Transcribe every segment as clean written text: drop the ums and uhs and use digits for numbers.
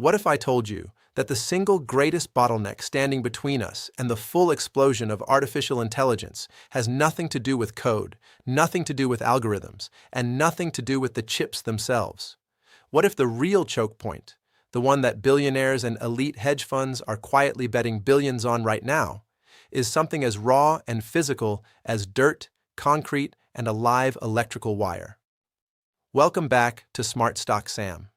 What if I told you that the single greatest bottleneck standing between us and the full explosion of artificial intelligence has nothing to do with code, nothing to do with algorithms, and nothing to do with the chips themselves? What if the real choke point, the one that billionaires and elite hedge funds are quietly betting billions on right now, is something as raw and physical as dirt, concrete, and a live electrical wire? Welcome back to Smart Stock Sam.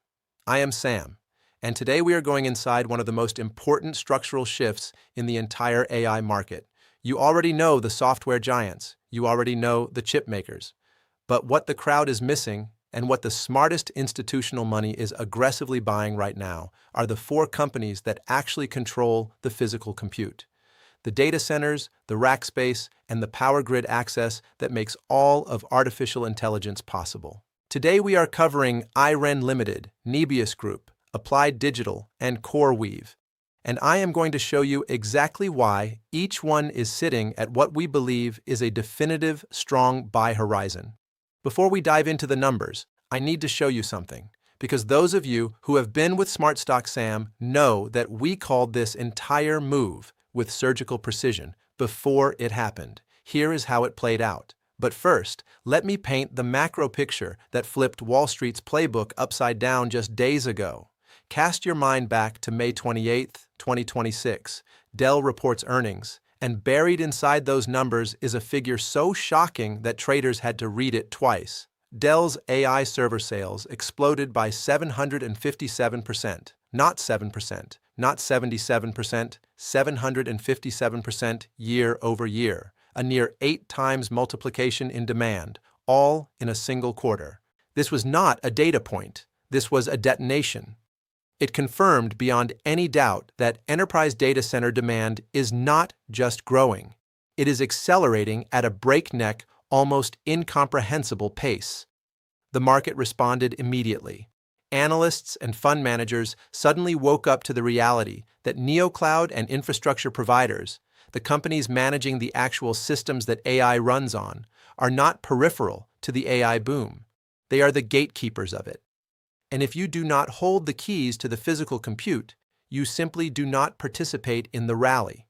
I am Sam, and today we are going inside one of the most important structural shifts in the entire AI market. You already know the software giants, you already know the chip makers, but what the crowd is missing and what the smartest institutional money is aggressively buying right now are the four companies that actually control the physical compute: the data centers, the rack space, and the power grid access that makes all of artificial intelligence possible. Today we are covering IREN Limited, Nebius Group, Applied Digital, and CoreWeave, and I am going to show you exactly why each one is sitting at what we believe is a definitive, strong buy horizon. Before we dive into the numbers, I need to show you something, because those of you who have been with Smart Stock Sam know that we called this entire move with surgical precision before it happened. Here is how it played out. But first, let me paint the macro picture that flipped Wall Street's playbook upside down just days ago. Cast your mind back to May 28, 2026. Dell reports earnings, and buried inside those numbers is a figure so shocking that traders had to read it twice. Dell's AI server sales exploded by 757%, not 7%, not 77%, 757% year over year, a near 8 times multiplication in demand, all in a single quarter. This was not a data point. This was a detonation. It confirmed beyond any doubt that enterprise data center demand is not just growing. It is accelerating at a breakneck, almost incomprehensible pace. The market responded immediately. Analysts and fund managers suddenly woke up to the reality that neocloud and infrastructure providers, the companies managing the actual systems that AI runs on, are not peripheral to the AI boom. They are the gatekeepers of it. And if you do not hold the keys to the physical compute, you simply do not participate in the rally.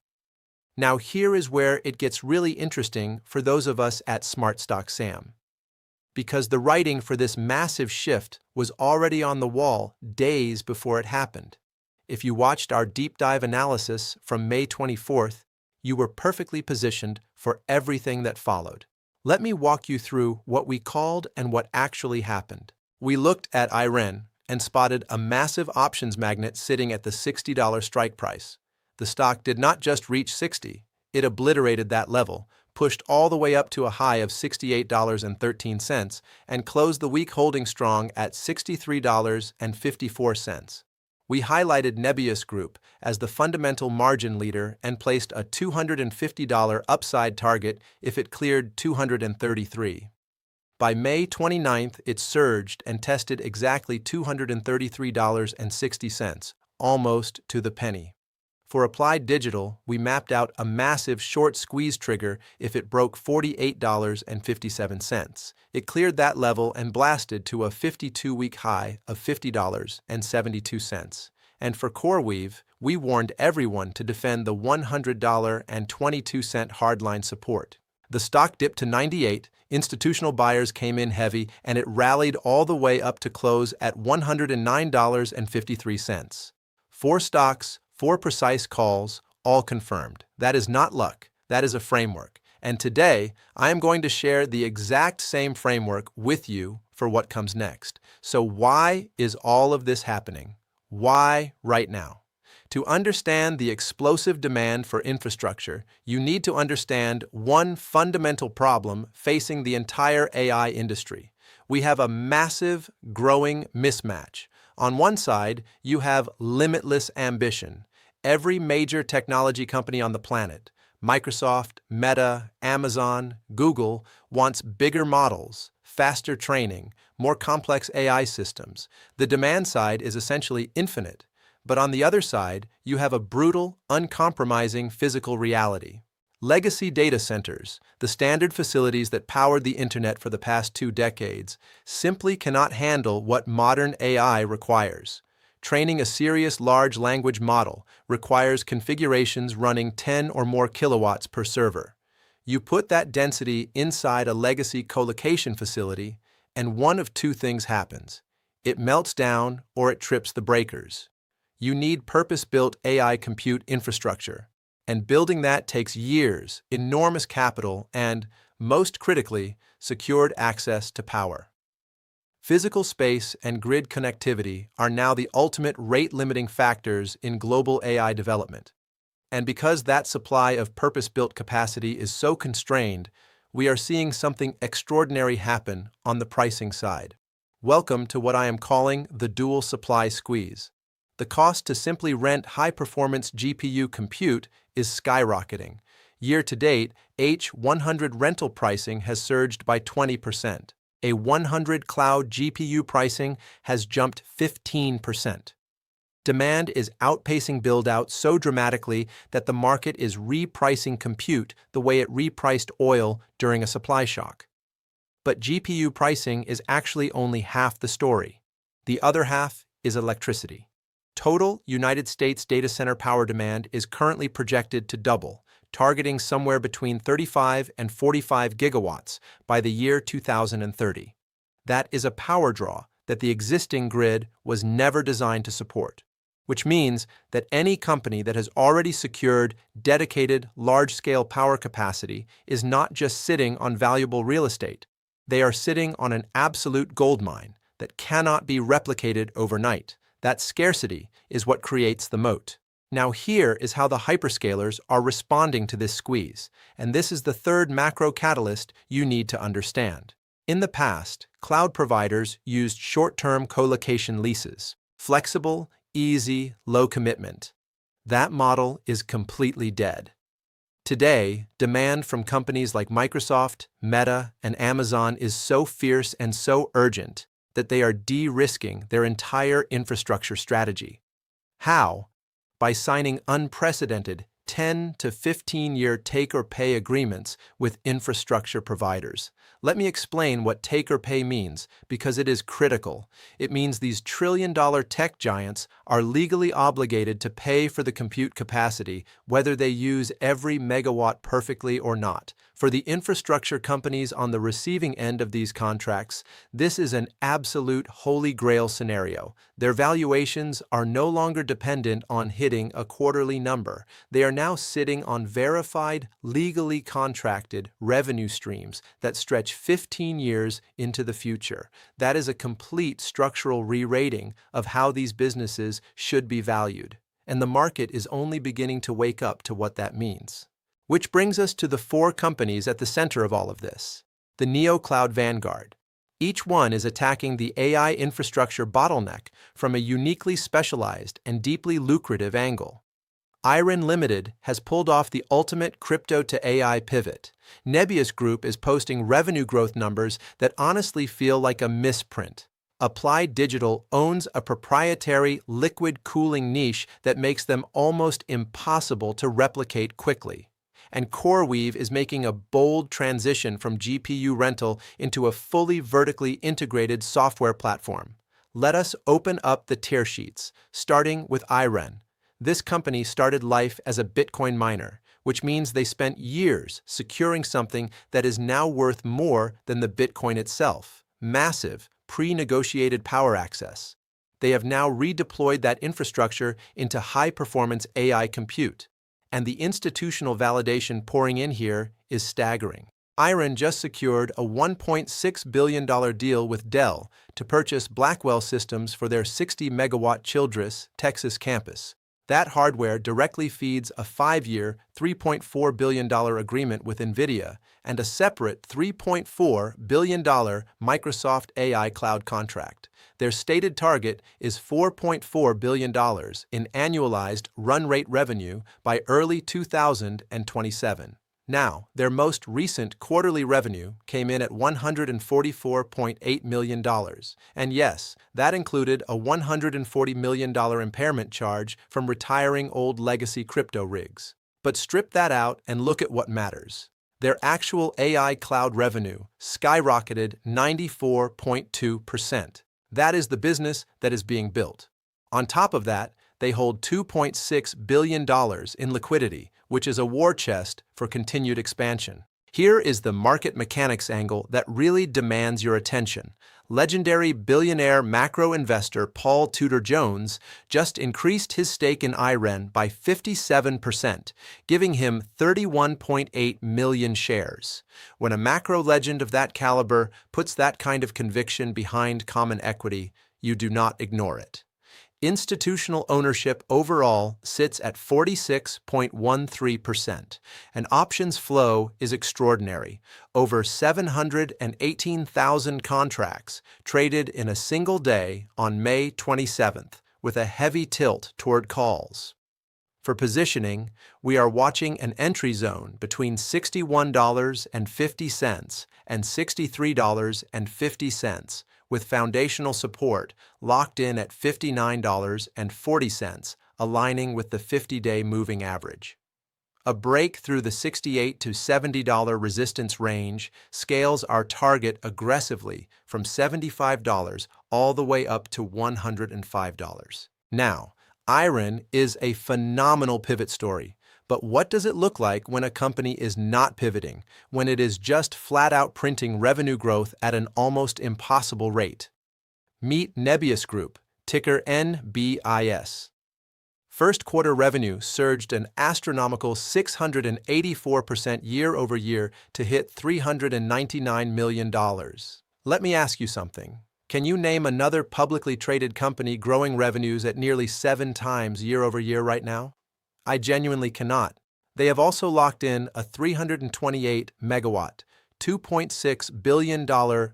Now here is where it gets really interesting for those of us at Smart Stock Sam, because the writing for this massive shift was already on the wall days before it happened. If you watched our deep dive analysis from May 24th, you were perfectly positioned for everything that followed. Let me walk you through what we called and what actually happened. We looked at IREN and spotted a massive options magnet sitting at the $60 strike price. The stock did not just reach 60, it obliterated that level, pushed all the way up to a high of $68.13, and closed the week holding strong at $63.54. We highlighted Nebius Group as the fundamental margin leader and placed a $250 upside target if it cleared $233. By May 29th, it surged and tested exactly $233.60, almost to the penny. For Applied Digital, we mapped out a massive short squeeze trigger if it broke $48.57. It cleared that level and blasted to a 52-week high of $50.72. And for CoreWeave, we warned everyone to defend the $100.22 hardline support. The stock dipped to 98, institutional buyers came in heavy, and it rallied all the way up to close at $109.53. 4 stocks, 4 precise calls, all confirmed. That is not luck, that is a framework. And today, I am going to share the exact same framework with you for what comes next. So why is all of this happening? Why right now? To understand the explosive demand for infrastructure, you need to understand one fundamental problem facing the entire AI industry. We have a massive, growing mismatch. On one side, you have limitless ambition. Every major technology company on the planet, Microsoft, Meta, Amazon, Google, wants bigger models, faster training, more complex AI systems. The demand side is essentially infinite. But on the other side, you have a brutal, uncompromising physical reality. Legacy data centers, the standard facilities that powered the internet for the past 2 decades, simply cannot handle what modern AI requires. Training a serious large language model requires configurations running 10 or more kilowatts per server. You put that density inside a legacy colocation facility, and one of two things happens. It melts down or it trips the breakers. You need purpose-built AI compute infrastructure, and building that takes years, enormous capital, and, most critically, secured access to power. Physical space and grid connectivity are now the ultimate rate-limiting factors in global AI development. And because that supply of purpose-built capacity is so constrained, we are seeing something extraordinary happen on the pricing side. Welcome to what I am calling the dual supply squeeze. The cost to simply rent high-performance GPU compute is skyrocketing. Year-to-date, H100 rental pricing has surged by 20%. A 100 cloud GPU pricing has jumped 15%. Demand is outpacing build-out so dramatically that the market is repricing compute the way it repriced oil during a supply shock. But GPU pricing is actually only half the story. The other half is electricity. Total United States data center power demand is currently projected to double, targeting somewhere between 35 and 45 gigawatts by the year 2030. That is a power draw that the existing grid was never designed to support, which means that any company that has already secured dedicated, large-scale power capacity is not just sitting on valuable real estate. They are sitting on an absolute goldmine that cannot be replicated overnight. That scarcity is what creates the moat. Now here is how the hyperscalers are responding to this squeeze, and this is the third macro catalyst you need to understand. In the past, cloud providers used short-term colocation leases. Flexible, easy, low commitment. That model is completely dead. Today, demand from companies like Microsoft, Meta, and Amazon is so fierce and so urgent that they are de-risking their entire infrastructure strategy. How? By signing unprecedented 10 to 15-year take-or-pay agreements with infrastructure providers. Let me explain what take-or-pay means, because it is critical. It means these trillion-dollar tech giants are legally obligated to pay for the compute capacity, whether they use every megawatt perfectly or not. For the infrastructure companies on the receiving end of these contracts, this is an absolute holy grail scenario. Their valuations are no longer dependent on hitting a quarterly number. They are now sitting on verified, legally contracted revenue streams that stretch 15 years into the future. That is a complete structural re-rating of how these businesses should be valued. And the market is only beginning to wake up to what that means. Which brings us to the four companies at the center of all of this. The neo-cloud Vanguard. Each one is attacking the AI infrastructure bottleneck from a uniquely specialized and deeply lucrative angle. IREN Limited has pulled off the ultimate crypto-to-AI pivot. Nebius Group is posting revenue growth numbers that honestly feel like a misprint. Applied Digital owns a proprietary liquid cooling niche that makes them almost impossible to replicate quickly. And CoreWeave is making a bold transition from GPU rental into a fully vertically integrated software platform. Let us open up the tear sheets, starting with IREN. This company started life as a Bitcoin miner, which means they spent years securing something that is now worth more than the Bitcoin itself. Massive, pre-negotiated power access. They have now redeployed that infrastructure into high-performance AI compute. And the institutional validation pouring in here is staggering. IREN just secured a $1.6 billion deal with Dell to purchase Blackwell systems for their 60-megawatt Childress, Texas campus. That hardware directly feeds a 5-year, $3.4 billion agreement with NVIDIA and a separate $3.4 billion Microsoft AI cloud contract. Their stated target is $4.4 billion in annualized run rate revenue by early 2027. Now, their most recent quarterly revenue came in at $144.8 million. And yes, that included a $140 million impairment charge from retiring old legacy crypto rigs. But strip that out and look at what matters. Their actual AI cloud revenue skyrocketed 94.2%. That is the business that is being built. On top of that, they hold $2.6 billion in liquidity, which is a war chest for continued expansion. Here is the market mechanics angle that really demands your attention. Legendary billionaire macro investor Paul Tudor Jones just increased his stake in IREN by 57%, giving him 31.8 million shares. When a macro legend of that caliber puts that kind of conviction behind common equity, you do not ignore it. Institutional ownership overall sits at 46.13%, and options flow is extraordinary. Over 718,000 contracts traded in a single day on May 27th, with a heavy tilt toward calls. For positioning, we are watching an entry zone between $61.50 and $63.50, with foundational support locked in at $59.40, aligning with the 50-day moving average. A break through the $68 to $70 resistance range scales our target aggressively from $75 all the way up to $105. Now, IREN is a phenomenal pivot story, but what does it look like when a company is not pivoting, when it is just flat-out printing revenue growth at an almost impossible rate? Meet Nebius Group, ticker NBIS. First quarter revenue surged an astronomical 684% year-over-year to hit $399 million. Let me ask you something. Can you name another publicly traded company growing revenues at nearly 7 times year-over-year right now? I genuinely cannot. They have also locked in a 328 megawatt, $2.6 billion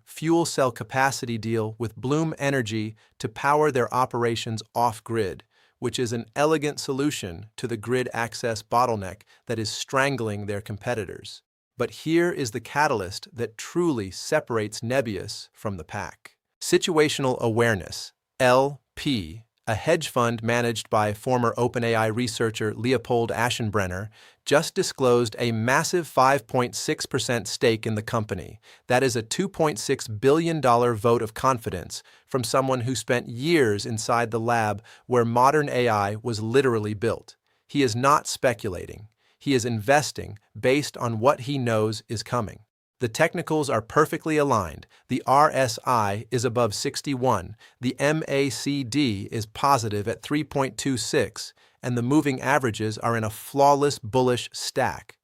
fuel cell capacity deal with Bloom Energy to power their operations off-grid, which is an elegant solution to the grid access bottleneck that is strangling their competitors. But here is the catalyst that truly separates Nebius from the pack. Situational Awareness, LP, a hedge fund managed by former OpenAI researcher Leopold Aschenbrenner, just disclosed a massive 5.6% stake in the company. That is a $2.6 billion vote of confidence from someone who spent years inside the lab where modern AI was literally built. He is not speculating. He is investing based on what he knows is coming. The technicals are perfectly aligned. The RSI is above 61, the MACD is positive at 3.26, and the moving averages are in a flawless bullish stack.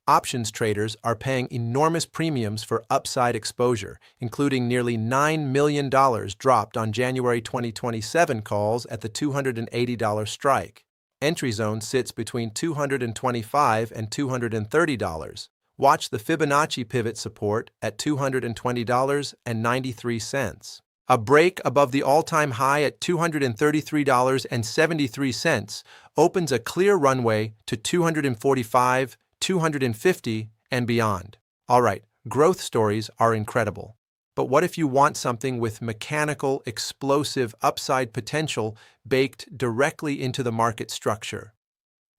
Options traders are paying enormous premiums for upside exposure, including nearly $9 million dropped on January 2027 calls at the $280 strike. Entry zone sits between $225 and $230. Watch the Fibonacci pivot support at $220.93. A break above the all-time high at $233.73 opens a clear runway to $245, $250, and beyond. All right, growth stories are incredible. But what if you want something with mechanical, explosive upside potential baked directly into the market structure?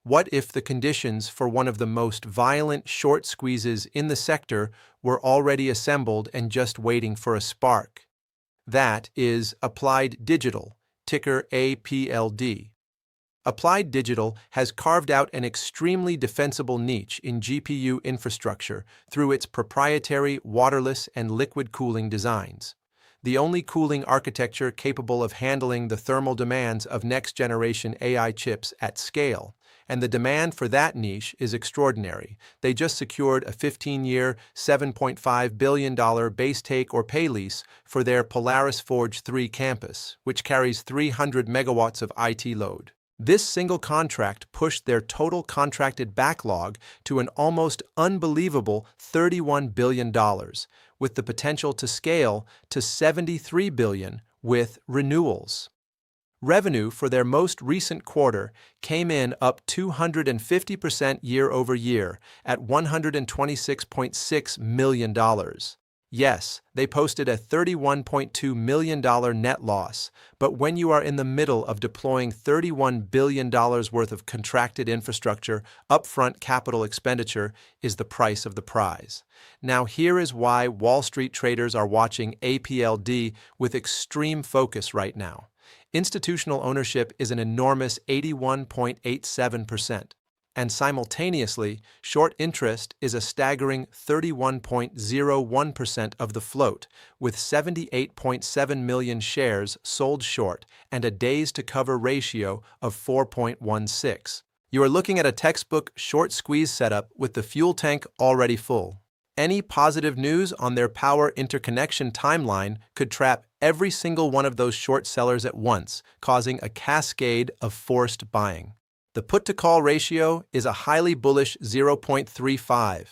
What if the conditions for one of the most violent short squeezes in the sector were already assembled and just waiting for a spark? That is Applied Digital, ticker APLD. Applied Digital has carved out an extremely defensible niche in GPU infrastructure through its proprietary waterless and liquid cooling designs. The only cooling architecture capable of handling the thermal demands of next-generation AI chips at scale. And the demand for that niche is extraordinary. They just secured a 15-year, $7.5 billion base take or pay lease for their Polaris Forge 3 campus, which carries 300 megawatts of IT load. This single contract pushed their total contracted backlog to an almost unbelievable $31 billion, with the potential to scale to $73 billion with renewals. Revenue for their most recent quarter came in up 250% year-over-year at $126.6 million. Yes, they posted a $31.2 million net loss, but when you are in the middle of deploying $31 billion worth of contracted infrastructure, upfront capital expenditure is the price of the prize. Now here is why Wall Street traders are watching APLD with extreme focus right now. Institutional ownership is an enormous 81.87%. And simultaneously, short interest is a staggering 31.01% of the float, with 78.7 million shares sold short and a days-to-cover ratio of 4.16. You are looking at a textbook short squeeze setup with the fuel tank already full. Any positive news on their power interconnection timeline could trap every single one of those short sellers at once, causing a cascade of forced buying. The put-to-call ratio is a highly bullish 0.35.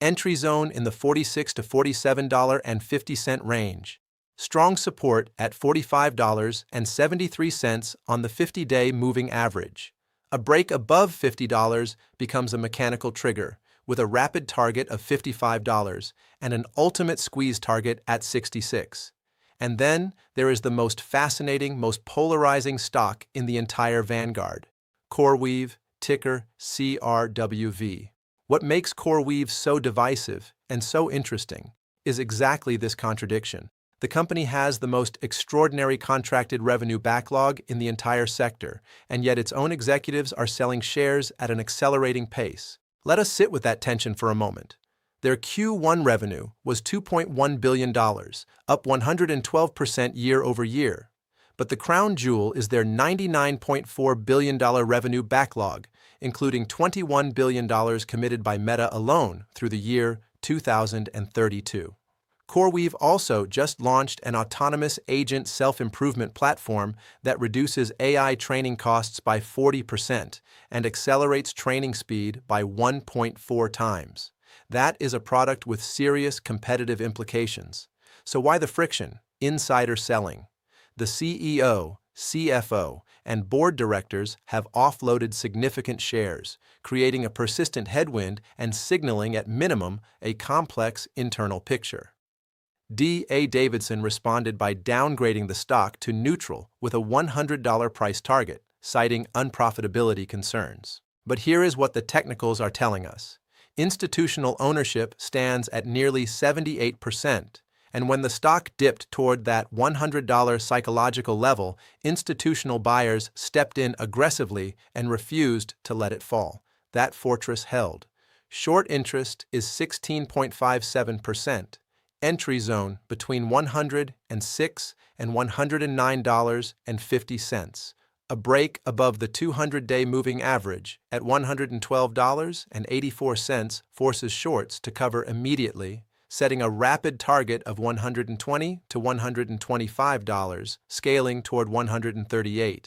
Entry zone in the $46 to $47.50 range. Strong support at $45.73 on the 50-day moving average. A break above $50 becomes a mechanical trigger, with a rapid target of $55 and an ultimate squeeze target at $66. And then there is the most fascinating, most polarizing stock in the entire Vanguard. CoreWeave, ticker CRWV. What makes CoreWeave so divisive and so interesting is exactly this contradiction. The company has the most extraordinary contracted revenue backlog in the entire sector, and yet its own executives are selling shares at an accelerating pace. Let us sit with that tension for a moment. Their Q1 revenue was $2.1 billion, up 112% year over year. But the crown jewel is their $99.4 billion revenue backlog, including $21 billion committed by Meta alone through the year 2032. CoreWeave also just launched an autonomous agent self-improvement platform that reduces AI training costs by 40% and accelerates training speed by 1.4 times. That is a product with serious competitive implications. So why the friction? Insider selling. The CEO, CFO, and board directors have offloaded significant shares, creating a persistent headwind and signaling at minimum a complex internal picture. D.A. Davidson responded by downgrading the stock to neutral with a $100 price target, citing unprofitability concerns. But here is what the technicals are telling us. Institutional ownership stands at nearly 78%. And when the stock dipped toward that $100 psychological level, institutional buyers stepped in aggressively and refused to let it fall. That fortress held. Short interest is 16.57%. Entry zone between $106 and $109.50. A break above the 200-day moving average at $112.84 forces shorts to cover immediately, setting a rapid target of $120 to $125, scaling toward $138.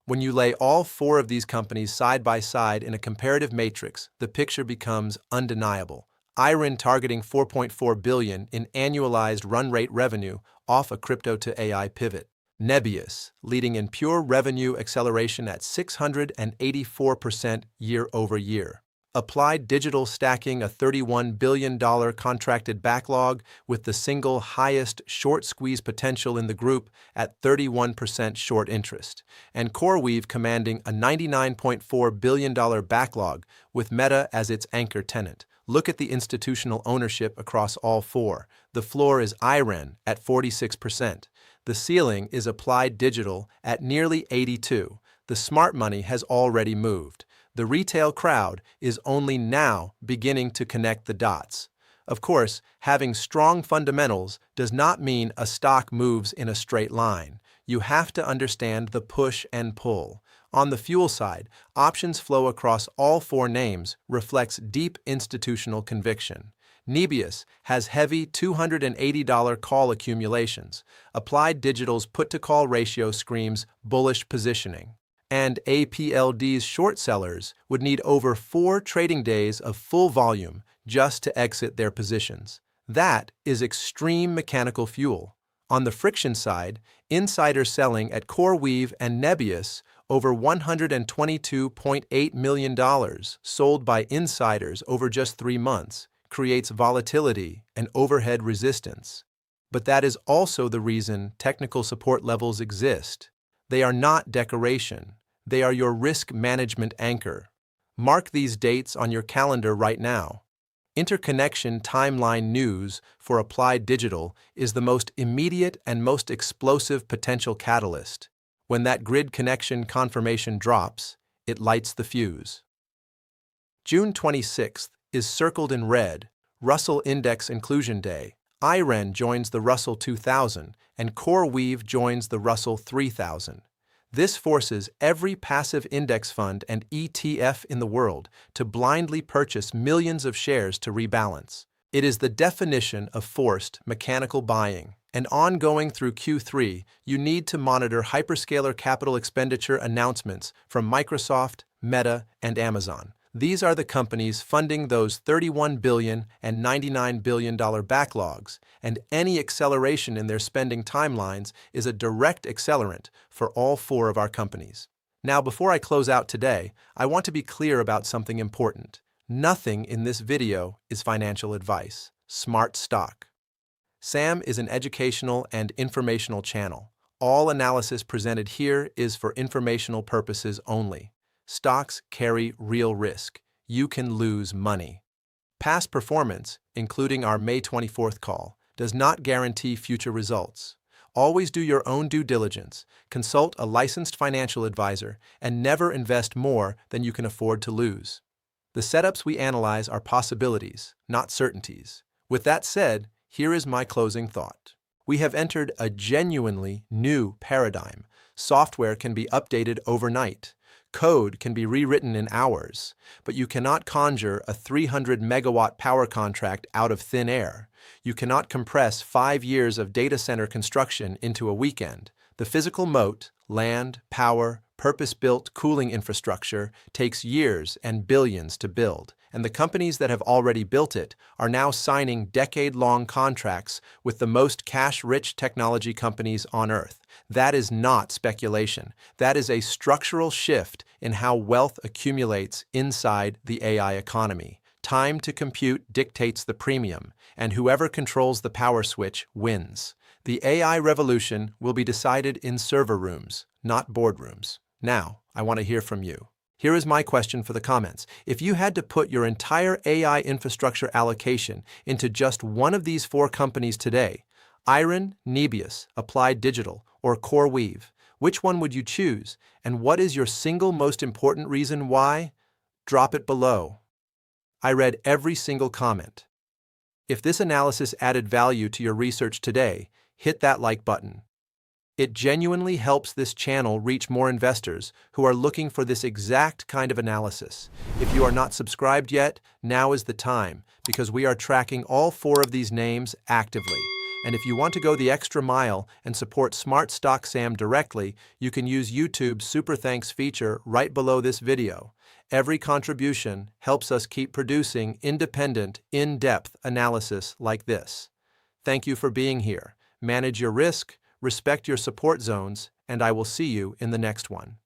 When you lay all four of these companies side by side in a comparative matrix, the picture becomes undeniable. IREN targeting $4.4 billion in annualized run rate revenue off a crypto-to-AI pivot. Nebius, leading in pure revenue acceleration at 684% year over year. Applied Digital stacking a $31 billion contracted backlog with the single highest short squeeze potential in the group at 31% short interest, and CoreWeave commanding a $99.4 billion backlog with Meta as its anchor tenant. Look at the institutional ownership across all four. The floor is IREN at 46%. The ceiling is Applied Digital at nearly 82%. The smart money has already moved. The retail crowd is only now beginning to connect the dots. Of course, having strong fundamentals does not mean a stock moves in a straight line. You have to understand the push and pull. On the fuel side, options flow across all four names reflects deep institutional conviction. Nebius has heavy $280 call accumulations. Applied Digital's put-to-call ratio screams bullish positioning. And APLD's short sellers would need over 4 trading days of full volume just to exit their positions. That is extreme mechanical fuel. On the friction side, insider selling at CoreWeave and Nebius over $122.8 million sold by insiders over just 3 months creates volatility and overhead resistance. But that is also the reason technical support levels exist. They are not decoration. They are your risk management anchor. Mark these dates on your calendar right now. Interconnection timeline news for Applied Digital is the most immediate and most explosive potential catalyst. When that grid connection confirmation drops, it lights the fuse. June 26th is circled in red, Russell Index Inclusion Day. IREN joins the Russell 2000 and CoreWeave joins the Russell 3000. This forces every passive index fund and ETF in the world to blindly purchase millions of shares to rebalance. It is the definition of forced mechanical buying. And ongoing through Q3, you need to monitor hyperscaler capital expenditure announcements from Microsoft, Meta, and Amazon. These are the companies funding those $31 billion and $99 billion backlogs, and any acceleration in their spending timelines is a direct accelerant for all four of our companies. Now, before I close out today, I want to be clear about something important. Nothing in this video is financial advice. Smart stock. SAM is an educational and informational channel. All analysis presented here is for informational purposes only. Stocks carry real risk. You can lose money. Past performance, including our May 24th call, does not guarantee future results. Always do your own due diligence, consult a licensed financial advisor, and never invest more than you can afford to lose. The setups we analyze are possibilities, not certainties. With that said, here is my closing thought. We have entered a genuinely new paradigm. Software can be updated overnight. Code can be rewritten in hours, but you cannot conjure a 300-megawatt power contract out of thin air. You cannot compress 5 years of data center construction into a weekend. The physical moat, land, power, purpose-built cooling infrastructure takes years and billions to build, and the companies that have already built it are now signing decade-long contracts with the most cash-rich technology companies on Earth. That is not speculation. That is a structural shift in how wealth accumulates inside the AI economy. Time to compute dictates the premium, and whoever controls the power switch wins. The AI revolution will be decided in server rooms, not boardrooms. Now, I want to hear from you. Here is my question for the comments. If you had to put your entire AI infrastructure allocation into just one of these four companies today, IREN, Nebius, Applied Digital, or CoreWeave, which one would you choose? And what is your single most important reason why? Drop it below. I read every single comment. If this analysis added value to your research today, hit that like button. It genuinely helps this channel reach more investors who are looking for this exact kind of analysis. If you are not subscribed yet, now is the time, because we are tracking all four of these names actively. And if you want to go the extra mile and support Smart Stock Sam directly, you can use YouTube's Super Thanks feature right below this video. Every contribution helps us keep producing independent, in-depth analysis like this. Thank you for being here. Manage your risk, respect your support zones, and I will see you in the next one.